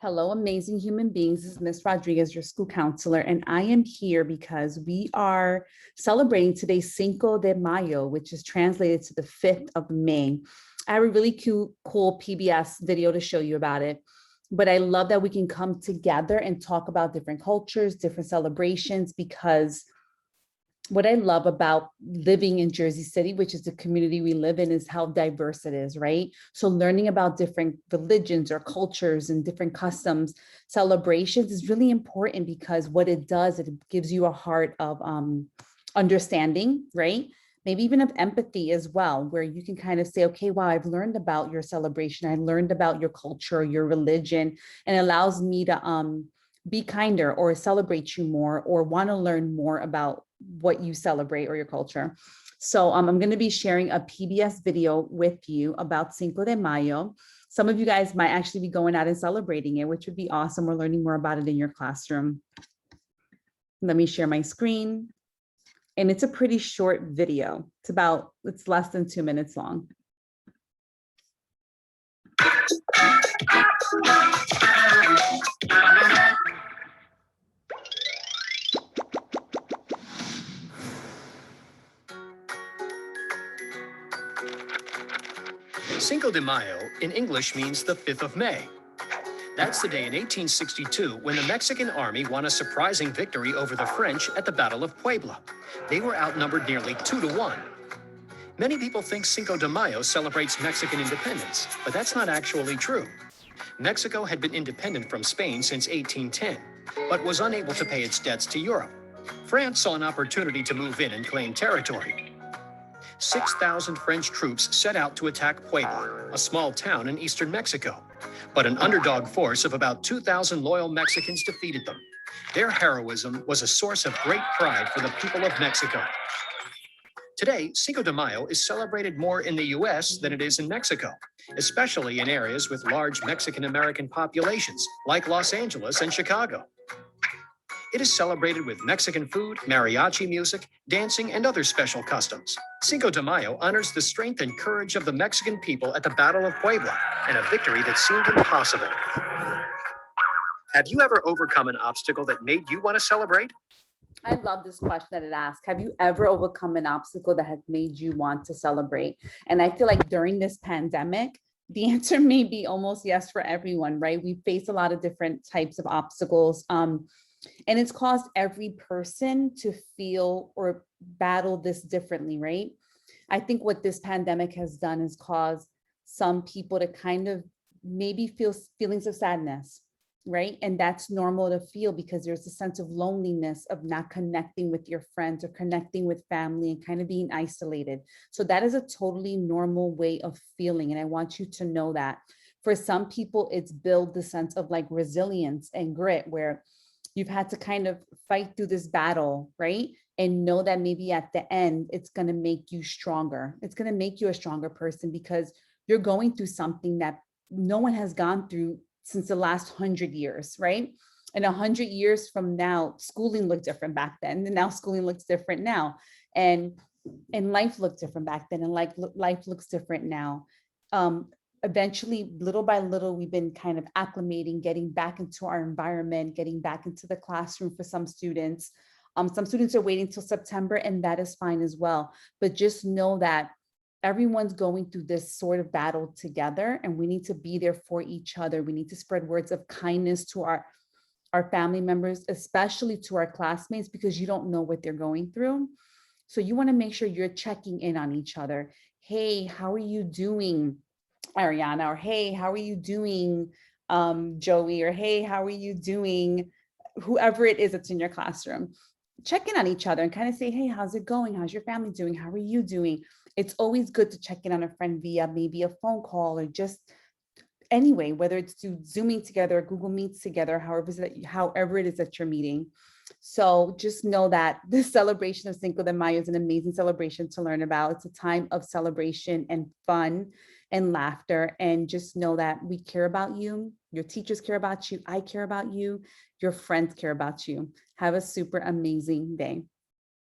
Hello, amazing human beings. This is Miss Rodriguez, your school counselor, and I am here because we are celebrating today Cinco de Mayo, which is translated to the 5th of May. I have a really cool PBS video to show you about it, but I love that we can come together and talk about different cultures, different celebrations, because what I love about living in Jersey City, which is the community we live in, is how diverse it is, right? So learning about different religions or cultures and different customs, celebrations is really important because what it does, it gives you a heart of understanding, right? Maybe even of empathy as well, where you can kind of say, okay, wow, I've learned about your celebration. I learned about your culture, your religion, and it allows me to be kinder or celebrate you more or want to learn more about what you celebrate or your culture. So I'm going to be sharing a PBS video with you about Cinco de Mayo. Some of you guys might actually be going out and celebrating it, which would be awesome. We're learning more about it in your classroom. Let me share my screen. And it's a pretty short video. It's less than 2 minutes long. Cinco de Mayo in English means the 5th of May. That's the day in 1862 when the Mexican army won a surprising victory over the French at the Battle of Puebla. They were outnumbered nearly 2-1. Many people think Cinco de Mayo celebrates Mexican independence, but that's not actually true. Mexico had been independent from Spain since 1810, but was unable to pay its debts to Europe. France saw an opportunity to move in and claim territory. 6,000 French troops set out to attack Puebla, a small town in eastern Mexico. But an underdog force of about 2,000 loyal Mexicans defeated them. Their heroism was a source of great pride for the people of Mexico. Today, Cinco de Mayo is celebrated more in the US than it is in Mexico, especially in areas with large Mexican-American populations, like Los Angeles and Chicago. It is celebrated with Mexican food, mariachi music, dancing, and other special customs. Cinco de Mayo honors the strength and courage of the Mexican people at the Battle of Puebla, and a victory that seemed impossible. Have you ever overcome an obstacle that made you want to celebrate? I love this question that it asks. Have you ever overcome an obstacle that has made you want to celebrate? And I feel like during this pandemic, the answer may be almost yes for everyone, right? We face a lot of different types of obstacles. And it's caused every person to feel or battle this differently, right? I think what this pandemic has done is caused some people to kind of maybe feel feelings of sadness, right? And that's normal to feel because there's a sense of loneliness of not connecting with your friends or connecting with family and kind of being isolated. So that is a totally normal way of feeling. And I want you to know that. For some people, it's built the sense of like resilience and grit where you've had to kind of fight through this battle, right? And know that maybe at the end, it's going to make you stronger. It's going to make you a stronger person because you're going through something that no one has gone through since the last 100 years, right? And 100 years from now, schooling looked different back then, and now schooling looks different now. And life looked different back then, and like life looks different now. Eventually, little by little, we've been kind of acclimating, getting back into our environment, getting back into the classroom for some students. Some students are waiting till September, and that is fine as well. But just know that everyone's going through this sort of battle together, and we need to be there for each other. We need to spread words of kindness to our family members, especially to our classmates, because you don't know what they're going through. So you want to make sure you're checking in on each other. Hey, how are you doing, Ariana? Or hey, how are you doing, Joey? Or hey, how are you doing, whoever it is that's in your classroom? Check in on each other and kind of say, hey, how's it going? How's your family doing? How are you doing? It's always good to check in on a friend via maybe a phone call or just anyway, whether it's to Zooming together or Google Meets together, however it is that you're meeting. So just know that this celebration of Cinco de Mayo is an amazing celebration to learn about. It's a time of celebration and fun and laughter. And just know that we care about you. Your teachers care about you. I care about you. Your friends care about you. Have a super amazing day.